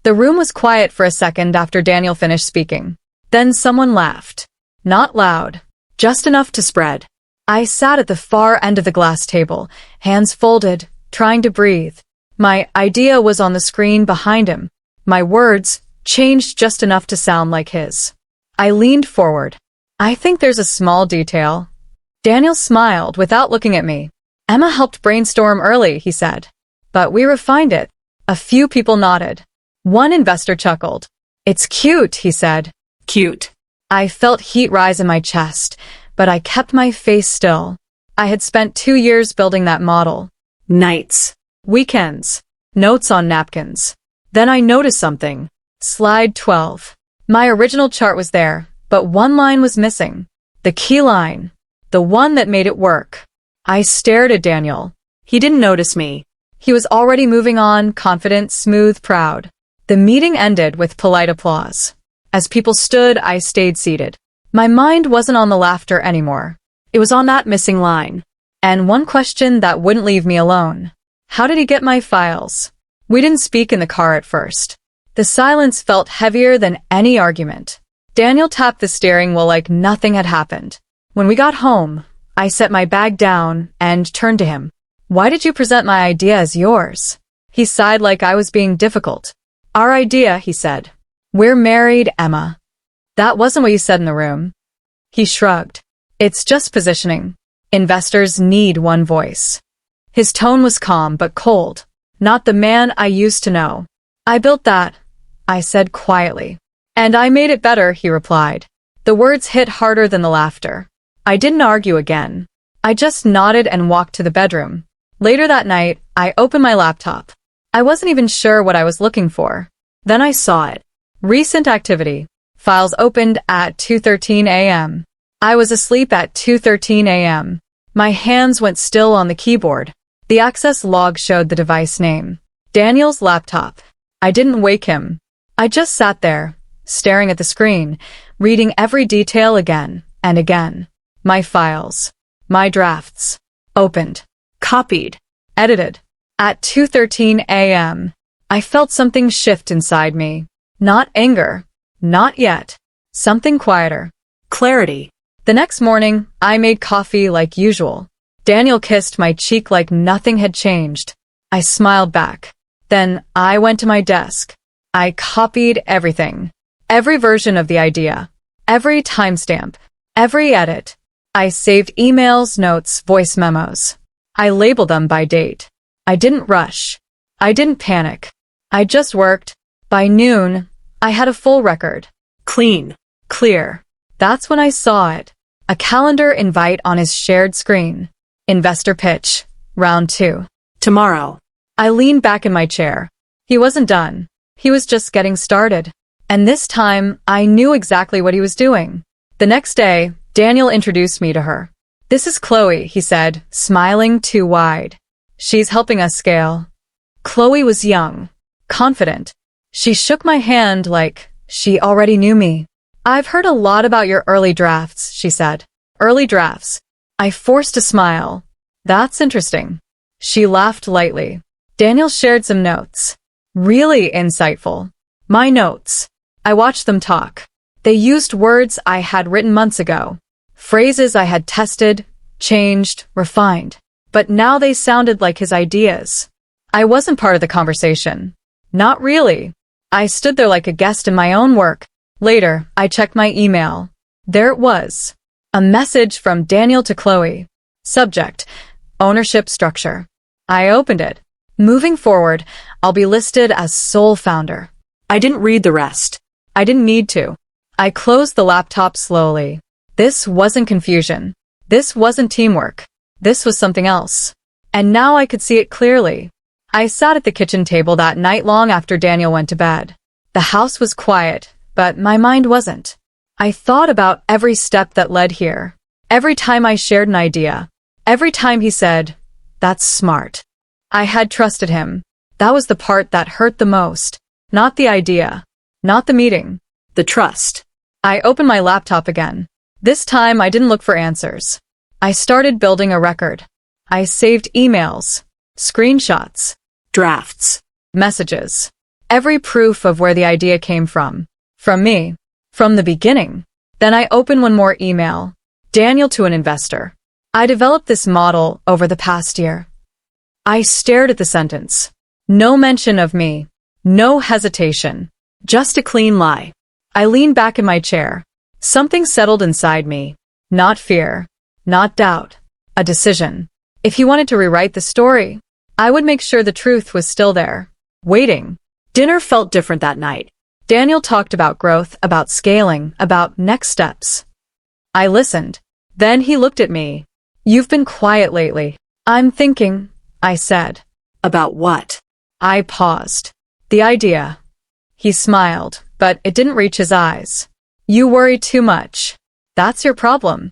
The room was quiet for a second after Daniel finished speaking. Then someone laughed. Not loud, just enough to spread. I sat at the far end of the glass table, hands folded, trying to breathe. My idea was on the screen behind him. My words changed just enough to sound like his. I leaned forward. I think there's a small detail. Daniel smiled without looking at me. Emma helped brainstorm early, he said. But we refined it. A few people nodded. One investor chuckled. It's cute, he said. Cute. I felt heat rise in my chest, but I kept my face still. I had spent 2 years building that model. Nights. Weekends. Notes on napkins. Then I noticed something. Slide 12. My original chart was there, but one line was missing. The key line. The one that made it work. I stared at Daniel. He didn't notice me. He was already moving on, confident, smooth, proud. The meeting ended with polite applause. As people stood, I stayed seated. My mind wasn't on the laughter anymore. It was on that missing line. And one question that wouldn't leave me alone. How did he get my files? We didn't speak in the car at first. The silence felt heavier than any argument. Daniel tapped the steering wheel like nothing had happened. When we got home, I set my bag down and turned to him. Why did you present my idea as yours? He sighed like I was being difficult. Our idea, he said. We're married, Emma. That wasn't what you said in the room. He shrugged. It's just positioning. Investors need one voice. His tone was calm but cold. Not the man I used to know. I built that, I said quietly. And I made it better, he replied. The words hit harder than the laughter. I didn't argue again. I just nodded and walked to the bedroom. Later that night, I opened my laptop. I wasn't even sure what I was looking for. Then I saw it. Recent activity. Files opened at 2:13 a.m. I was asleep at 2:13 a.m. My hands went still on the keyboard. The access log showed the device name. Daniel's laptop. I didn't wake him. I just sat there, staring at the screen, reading every detail again and again. My files. My drafts. Opened. Copied. Edited. At 2:13 a.m., I felt something shift inside me. Not anger. Not yet. Something quieter. Clarity. The next morning, I made coffee like usual. Daniel kissed my cheek like nothing had changed. I smiled back. Then I went to my desk. I copied everything. Every version of the idea. Every timestamp. Every edit. I saved emails, notes, voice memos. I labeled them by date. I didn't rush. I didn't panic. I just worked. By noon, I had a full record. Clean. Clear. That's when I saw it. A calendar invite on his shared screen. Investor pitch. Round 2. Tomorrow. I leaned back in my chair. He wasn't done. He was just getting started. And this time, I knew exactly what he was doing. The next day, Daniel introduced me to her. This is Chloe, he said, smiling too wide. She's helping us scale. Chloe was young. Confident. She shook my hand like she already knew me. I've heard a lot about your early drafts, she said. Early drafts. I forced a smile. That's interesting. She laughed lightly. Daniel shared some notes. Really insightful. My notes. I watched them talk. They used words I had written months ago. Phrases I had tested, changed, refined. But now they sounded like his ideas. I wasn't part of the conversation. Not really. I stood there like a guest in my own work. Later, I checked my email. There it was. A message from Daniel to Chloe. Subject: ownership structure. I opened it. Moving forward, I'll be listed as sole founder. I didn't read the rest. I didn't need to. I closed the laptop slowly. This wasn't confusion. This wasn't teamwork. This was something else. And now I could see it clearly. I sat at the kitchen table that night long after Daniel went to bed. The house was quiet, but my mind wasn't. I thought about every step that led here. Every time I shared an idea. Every time he said, "That's smart." I had trusted him. That was the part that hurt the most. Not the idea. Not the meeting. The trust. I opened my laptop again. This time I didn't look for answers. I started building a record. I saved emails, screenshots, drafts, messages. every proof of where the idea came from. From me. From the beginning. Then I opened one more email. Daniel to an investor. I developed this model over the past year. I stared at the sentence. No mention of me. No hesitation. Just a clean lie. I leaned back in my chair. Something settled inside me. Not fear. Not doubt. A decision. If he wanted to rewrite the story, I would make sure the truth was still there. Waiting. Dinner felt different that night. Daniel talked about growth, about scaling, about next steps. I listened. Then he looked at me. You've been quiet lately. I'm thinking, I said. About what? I paused. The idea. He smiled, but it didn't reach his eyes. You worry too much. That's your problem.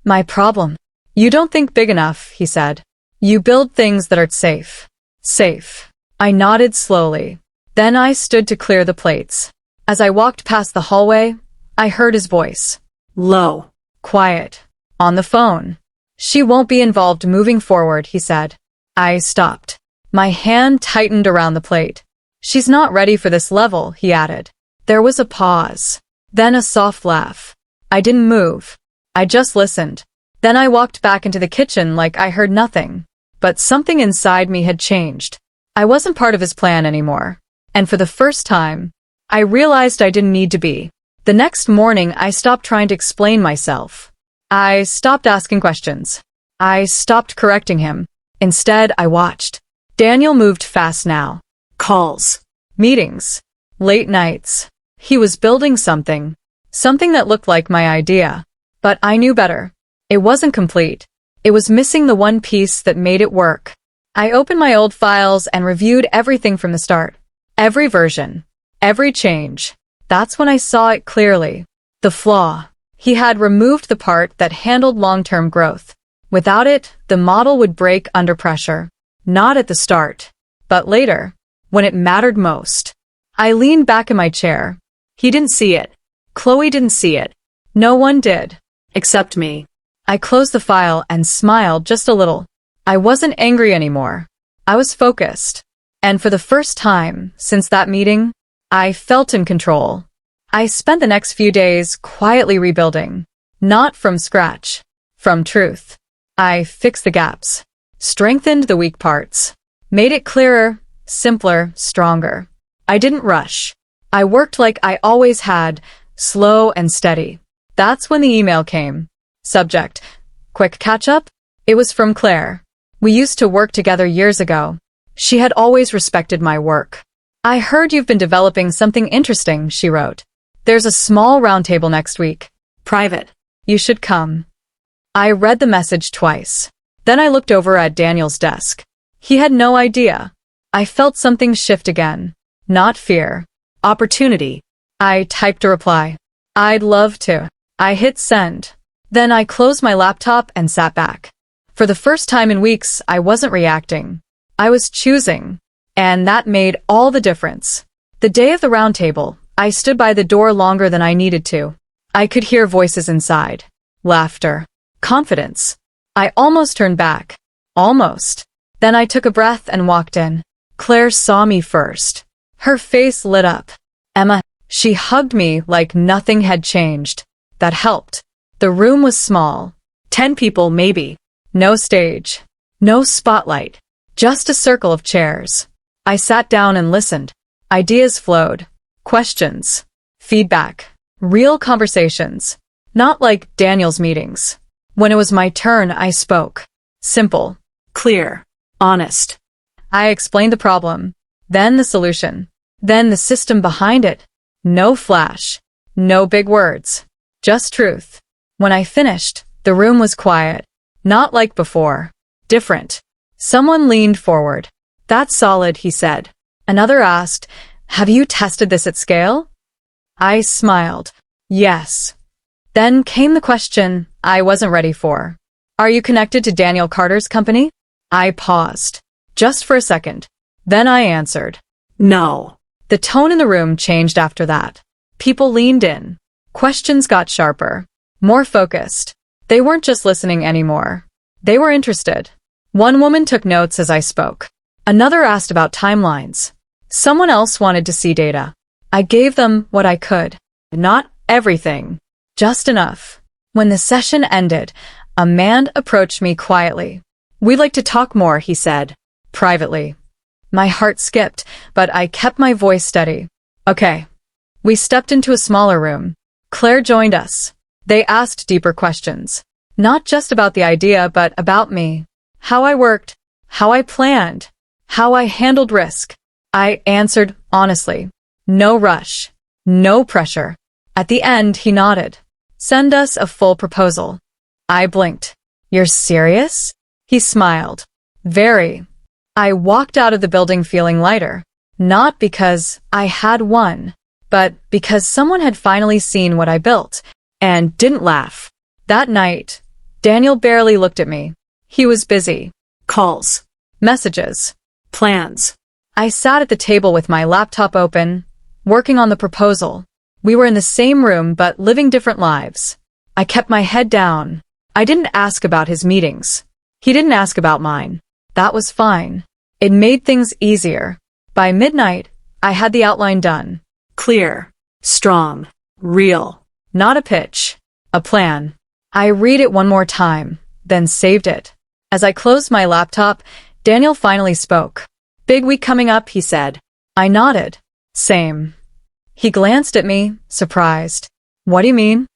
My problem. You don't think big enough, he said. You build things that are safe. Safe. I nodded slowly. Then I stood to clear the plates. As I walked past the hallway, I heard his voice. Low. Quiet. On the phone. She won't be involved moving forward, he said. I stopped. My hand tightened around the plate. She's not ready for this level, he added. There was a pause. Then a soft laugh. I didn't move. I just listened. Then I walked back into the kitchen like I heard nothing. But something inside me had changed. I wasn't part of his plan anymore. And for the first time, I realized I didn't need to be. The next morning, I stopped trying to explain myself. I stopped asking questions. I stopped correcting him. Instead, I watched. Daniel moved fast now. Calls. Meetings. Late nights. He was building something. Something that looked like my idea. But I knew better. It wasn't complete. It was missing the one piece that made it work. I opened my old files and reviewed everything from the start. Every version. Every change. That's when I saw it clearly. The flaw. He had removed the part that handled long-term growth. Without it, the model would break under pressure. Not at the start, but later, when it mattered most. I leaned back in my chair. He didn't see it. Chloe didn't see it. No one did. Except me. I closed the file and smiled just a little. I wasn't angry anymore. I was focused. And for the first time since that meeting, I felt in control. I spent the next few days quietly rebuilding. Not from scratch. From truth. I fixed the gaps. Strengthened the weak parts. Made it clearer, simpler, stronger. I didn't rush. I worked like I always had, slow and steady. That's when the email came. Subject. Quick catch-up? It was from Claire. We used to work together years ago. She had always respected my work. I heard you've been developing something interesting, she wrote. There's a small roundtable next week. Private. You should come. I read the message twice. Then I looked over at Daniel's desk. He had no idea. I felt something shift again. Not fear. Opportunity. I typed a reply. I'd love to. I hit send. Then I closed my laptop and sat back. For the first time in weeks, I wasn't reacting. I was choosing. And that made all the difference. The day of the roundtable, I stood by the door longer than I needed to. I could hear voices inside. Laughter. Confidence. I almost turned back. Almost. Then I took a breath and walked in. Claire saw me first. Her face lit up. Emma. She hugged me like nothing had changed. That helped. The room was small. 10 people maybe. No stage. No spotlight. Just a circle of chairs. I sat down and listened. Ideas flowed. Questions. Feedback. Real conversations. Not like Daniel's meetings. When it was my turn, I spoke. Simple. Clear. Honest. I explained the problem. Then the solution. Then the system behind it. No flash. No big words. Just truth. When I finished, the room was quiet. Not like before. Different. Someone leaned forward. That's solid, he said. Another asked, have you tested this at scale? I smiled. Yes. Then came the question I wasn't ready for. Are you connected to Daniel Carter's company? I paused. Just for a second. Then I answered. No. The tone in the room changed after that. People leaned in. Questions got sharper. More focused. They weren't just listening anymore. They were interested. One woman took notes as I spoke. Another asked about timelines. Someone else wanted to see data. I gave them what I could. Not everything. Just enough. When the session ended, a man approached me quietly. "We'd like to talk more," he said, privately. My heart skipped, but I kept my voice steady. "Okay." We stepped into a smaller room. Claire joined us. They asked deeper questions. Not just about the idea, but about me. How I worked, how I planned, how I handled risk. I answered honestly. No rush. No pressure. At the end, he nodded. "Send us a full proposal." I blinked. "You're serious?" He smiled. "Very." I walked out of the building feeling lighter. Not because I had won, but because someone had finally seen what I built and didn't laugh. That night, Daniel barely looked at me. He was busy. Calls. Messages. Plans. I sat at the table with my laptop open, working on the proposal. We were in the same room but living different lives. I kept my head down. I didn't ask about his meetings. He didn't ask about mine. That was fine. It made things easier. By midnight, I had the outline done. Clear. Strong. Real. Not a pitch. A plan. I read it one more time, then saved it. As I closed my laptop, Daniel finally spoke. "Big week coming up," he said. I nodded. Same. He glanced at me, surprised. "What do you mean?"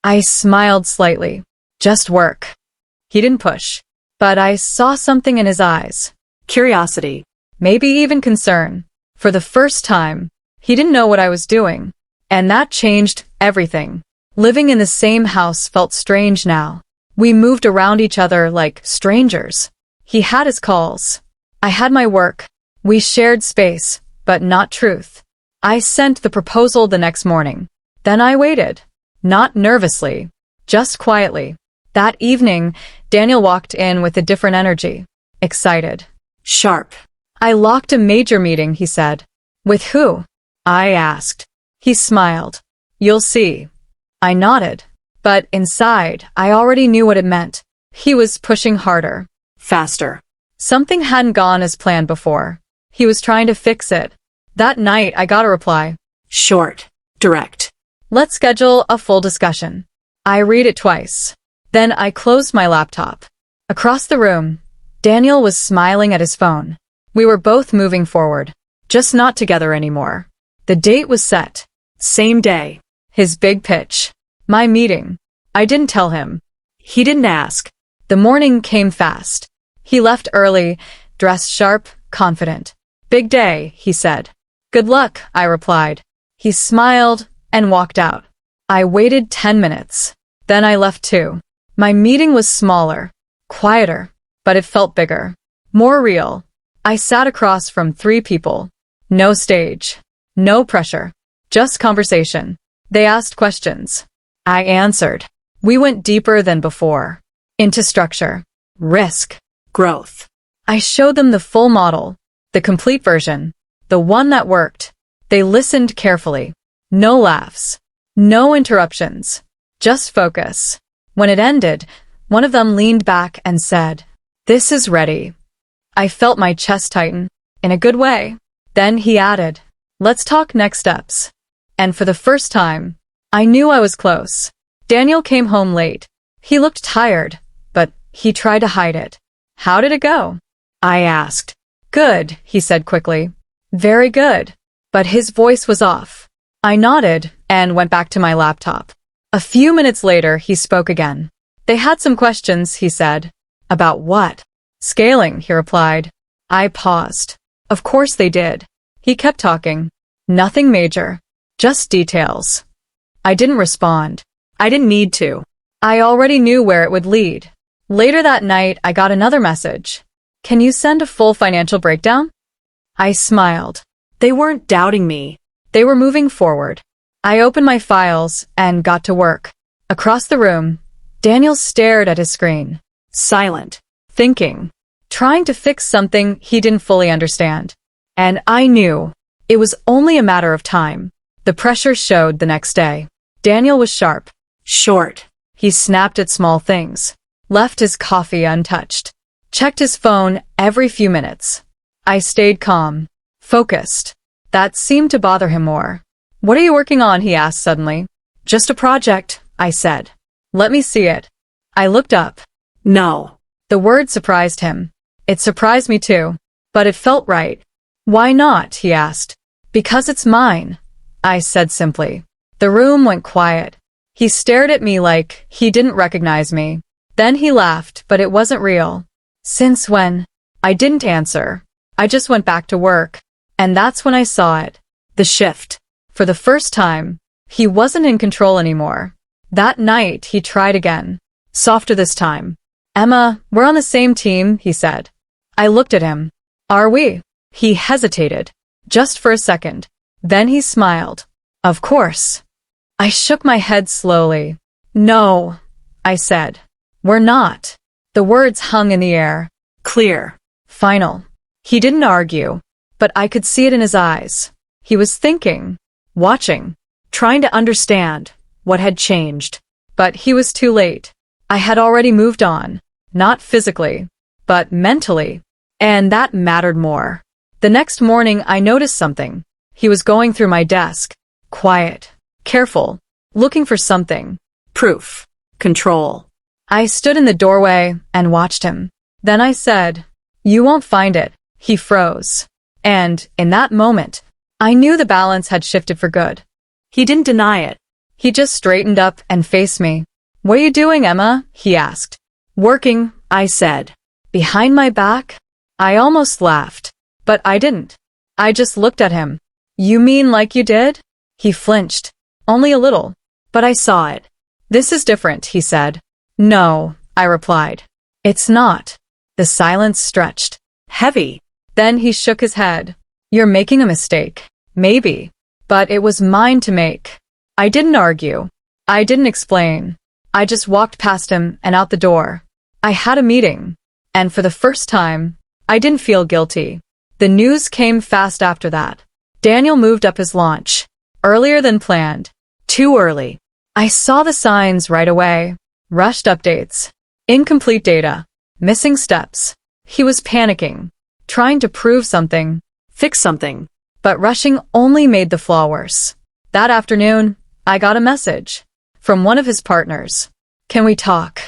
I smiled slightly. "Just work." He didn't push, but I saw something in his eyes. Curiosity. Maybe even concern. For the first time, he didn't know what I was doing. And that changed everything. Living in the same house felt strange now. We moved around each other like strangers. He had his calls. I had my work. We shared space, but not truth. I sent the proposal the next morning. Then I waited. Not nervously, just quietly. That evening, Daniel walked in with a different energy. Excited. Sharp. "I locked a major meeting," he said. "With who?" I asked. He smiled. "You'll see." I nodded. But inside, I already knew what it meant. He was pushing harder. Faster. Something hadn't gone as planned before. He was trying to fix it. That night, I got a reply. Short. Direct. "Let's schedule a full discussion." I read it twice. Then I closed my laptop. Across the room, Daniel was smiling at his phone. We were both moving forward, just not together anymore. The date was set. Same day. His big pitch. My meeting. I didn't tell him. He didn't ask. The morning came fast. He left early, dressed sharp, confident. "Big day," he said. "Good luck," I replied. He smiled and walked out. I waited 10 minutes. Then I left too. My meeting was smaller, quieter, but it felt bigger, more real. I sat across from 3 people. No stage, no pressure, just conversation. They asked questions. I answered. We went deeper than before. Into structure, risk, Growth. I showed them the full model, the complete version, the one that worked. They listened carefully. No laughs, no interruptions, just focus. When it ended, one of them leaned back and said, "This is ready." I felt my chest tighten, in a good way. Then he added, "Let's talk next steps." And for the first time, I knew I was close. Daniel came home late. He looked tired, but he tried to hide it. "How did it go?" I asked. "Good," he said quickly. "Very good." But his voice was off. I nodded and went back to my laptop. A few minutes later, he spoke again. "They had some questions," he said. "About what?" "Scaling," he replied. I paused. Of course they did. He kept talking. Nothing major. Just details. I didn't respond. I didn't need to. I already knew where it would lead. Later that night, I got another message. "Can you send a full financial breakdown?" I smiled. They weren't doubting me. They were moving forward. I opened my files and got to work. Across the room, Daniel stared at his screen. Silent. Thinking. Trying to fix something he didn't fully understand. And I knew. It was only a matter of time. The pressure showed the next day. Daniel was sharp. Short. He snapped at small things. Left his coffee untouched. Checked his phone every few minutes. I stayed calm. focused. That seemed to bother him more. What are you working on? He asked suddenly. Just a project, I said. Let me see it. I looked up. No. The word surprised him. It surprised me too, but it felt right. Why not? He asked. Because it's mine, I said simply. The room went quiet. He stared at me like he didn't recognize me. Then he laughed, but it wasn't real. Since when? I didn't answer. I just went back to work. And that's when I saw it. The shift. For the first time, he wasn't in control anymore. That night, he tried again. Softer this time. Emma, we're on the same team, he said. I looked at him. Are we? He hesitated. Just for a second. Then he smiled. Of course. I shook my head slowly. No, I said. We're not. The words hung in the air. Clear. Final. He didn't argue, but I could see it in his eyes. He was thinking, watching, trying to understand what had changed. But he was too late. I had already moved on, not physically, but mentally, and that mattered more. The next morning I noticed something. He was going through my desk, quiet, careful, looking for something. Proof. Control. I stood in the doorway and watched him. Then I said, You won't find it. He froze. And, in that moment, I knew the balance had shifted for good. He didn't deny it. He just straightened up and faced me. What are you doing, Emma? He asked. Working, I said. Behind my back? I almost laughed. But I didn't. I just looked at him. You mean like you did? He flinched. Only a little. But I saw it. This is different, he said. No, I replied. It's not. The silence stretched. Heavy. Then he shook his head. You're making a mistake. Maybe. But it was mine to make. I didn't argue. I didn't explain. I just walked past him and out the door. I had a meeting. And for the first time, I didn't feel guilty. The news came fast after that. Daniel moved up his launch. Earlier than planned. Too early. I saw the signs right away. Rushed updates. Incomplete data. Missing steps. He was panicking. Trying to prove something. Fix something. But rushing only made the flaw worse. That afternoon, I got a message. From one of his partners. Can we talk?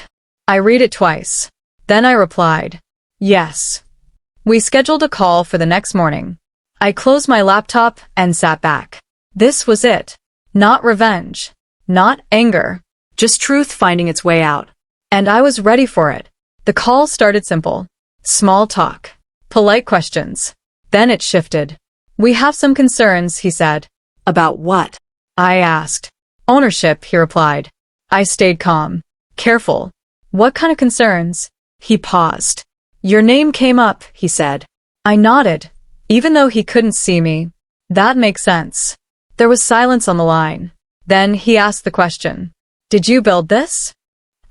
I read it twice. Then I replied. Yes. We scheduled a call for the next morning. I closed my laptop and sat back. This was it. Not revenge. Not anger. Just truth finding its way out. And I was ready for it. The call started simple. Small talk. Polite questions. Then it shifted. We have some concerns, he said. About what? I asked. Ownership, he replied. I stayed calm. Careful. What kind of concerns? He paused. Your name came up, he said. I nodded, even though he couldn't see me. That makes sense. There was silence on the line. Then he asked the question. Did you build this?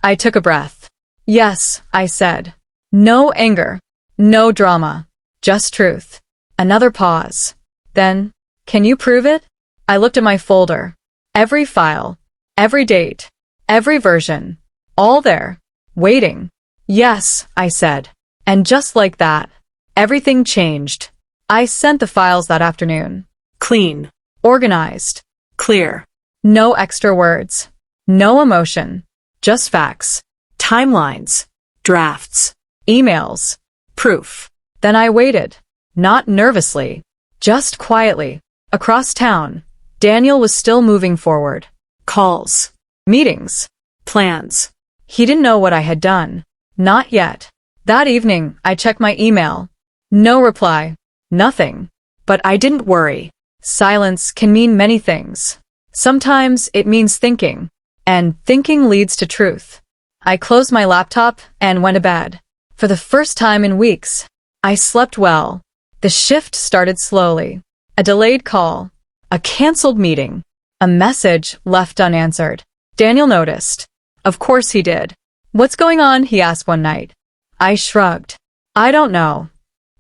I took a breath. Yes, I said. No anger. No drama. Just truth. Another pause. Then, can you prove it? I looked at my folder. Every file. Every date. Every version. All there. Waiting. Yes, I said. And just like that, everything changed. I sent the files that afternoon. Clean. Organized. Clear. No extra words. No emotion. Just facts. Timelines. Drafts. Emails. Proof. Then I waited. Not nervously. Just quietly. Across town. Daniel was still moving forward. Calls. Meetings. Plans. He didn't know what I had done. Not yet. That evening, I checked my email. No reply. Nothing. But I didn't worry. Silence can mean many things. Sometimes it means thinking. And thinking leads to truth. I closed my laptop and went to bed. For the first time in weeks, I slept well. The shift started slowly. A delayed call. A canceled meeting. A message left unanswered. Daniel noticed. Of course he did. What's going on? He asked one night. I shrugged. I don't know.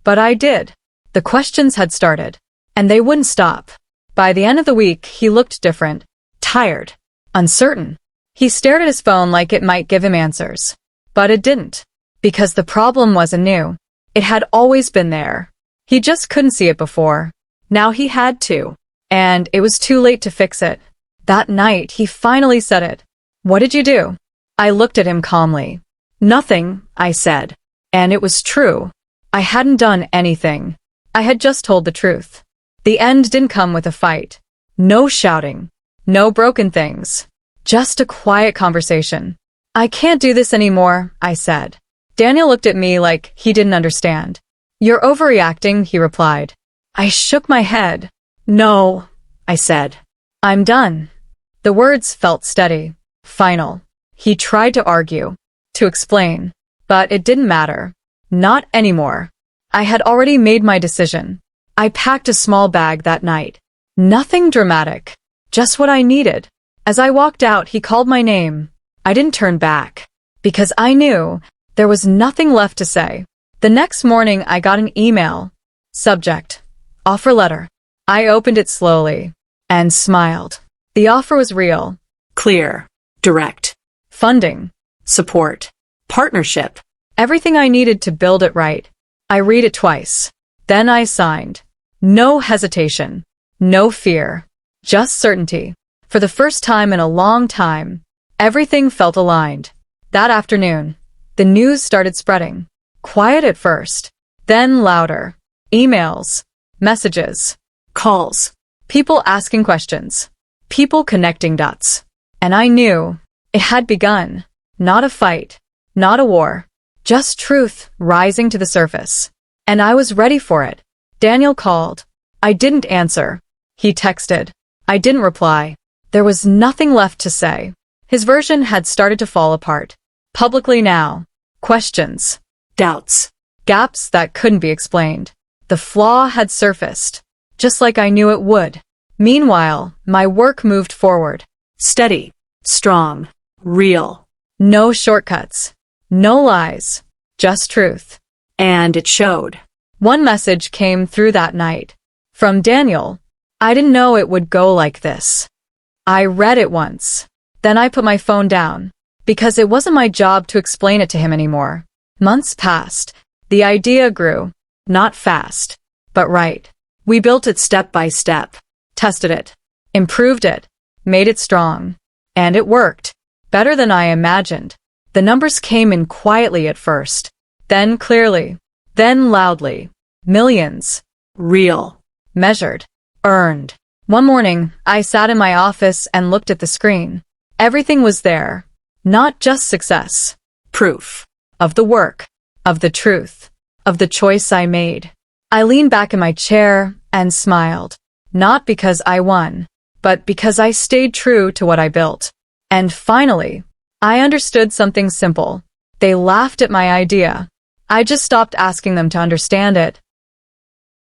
But I did. The questions had started. And they wouldn't stop. By the end of the week, he looked different. Tired. Uncertain. He stared at his phone like it might give him answers. But it didn't. Because the problem wasn't new. It had always been there. He just couldn't see it before. Now he had to. And it was too late to fix it. That night, he finally said it. "What did you do?" I looked at him calmly. "Nothing," I said. And it was true. I hadn't done anything. I had just told the truth. The end didn't come with a fight. No shouting. No broken things. Just a quiet conversation. "I can't do this anymore," I said. Daniel looked at me like he didn't understand. "You're overreacting," he replied. I shook my head. "No," I said. "I'm done." The words felt steady, final. He tried to argue, to explain, but it didn't matter. Not anymore. I had already made my decision. I packed a small bag that night. Nothing dramatic, just what I needed. As I walked out, he called my name. I didn't turn back, because I knew there was nothing left to say. The next morning, I got an email. Subject: offer letter. I opened it slowly and smiled. The offer was real. Clear. Direct. Funding. Support. Partnership. Everything I needed to build it right. I read it twice. Then I signed. No hesitation. No fear. Just certainty. For the first time in a long time, everything felt aligned. That afternoon, the news started spreading. Quiet at first, then louder. Emails. Messages. Calls. People asking questions. People connecting dots. And I knew it had begun. Not a fight. Not a war. Just truth rising to the surface. And I was ready for it. Daniel called. I didn't answer. He texted. I didn't reply. There was nothing left to say. His version had started to fall apart. Publicly now. Questions. Doubts. Gaps that couldn't be explained. The flaw had surfaced, just like I knew it would. Meanwhile, my work moved forward. Steady. Strong. Real. No shortcuts. No lies. Just truth. And it showed. One message came through that night. From Daniel. I didn't know it would go like this. I read it once. Then I put my phone down, because it wasn't my job to explain it to him anymore. Months passed. The idea grew. Not fast, but right. We built it step by step. Tested it. Improved it. Made it strong. And it worked. Better than I imagined. The numbers came in quietly at first. Then clearly. Then loudly. Millions. Real. Measured. Earned. One morning, I sat in my office and looked at the screen. Everything was there. Not just success. Proof. Of the work. Of the truth. Of the choice I made. I leaned back in my chair and smiled. Not because I won, but because I stayed true to what I built. And finally, I understood something simple. They laughed at my idea. I just stopped asking them to understand it.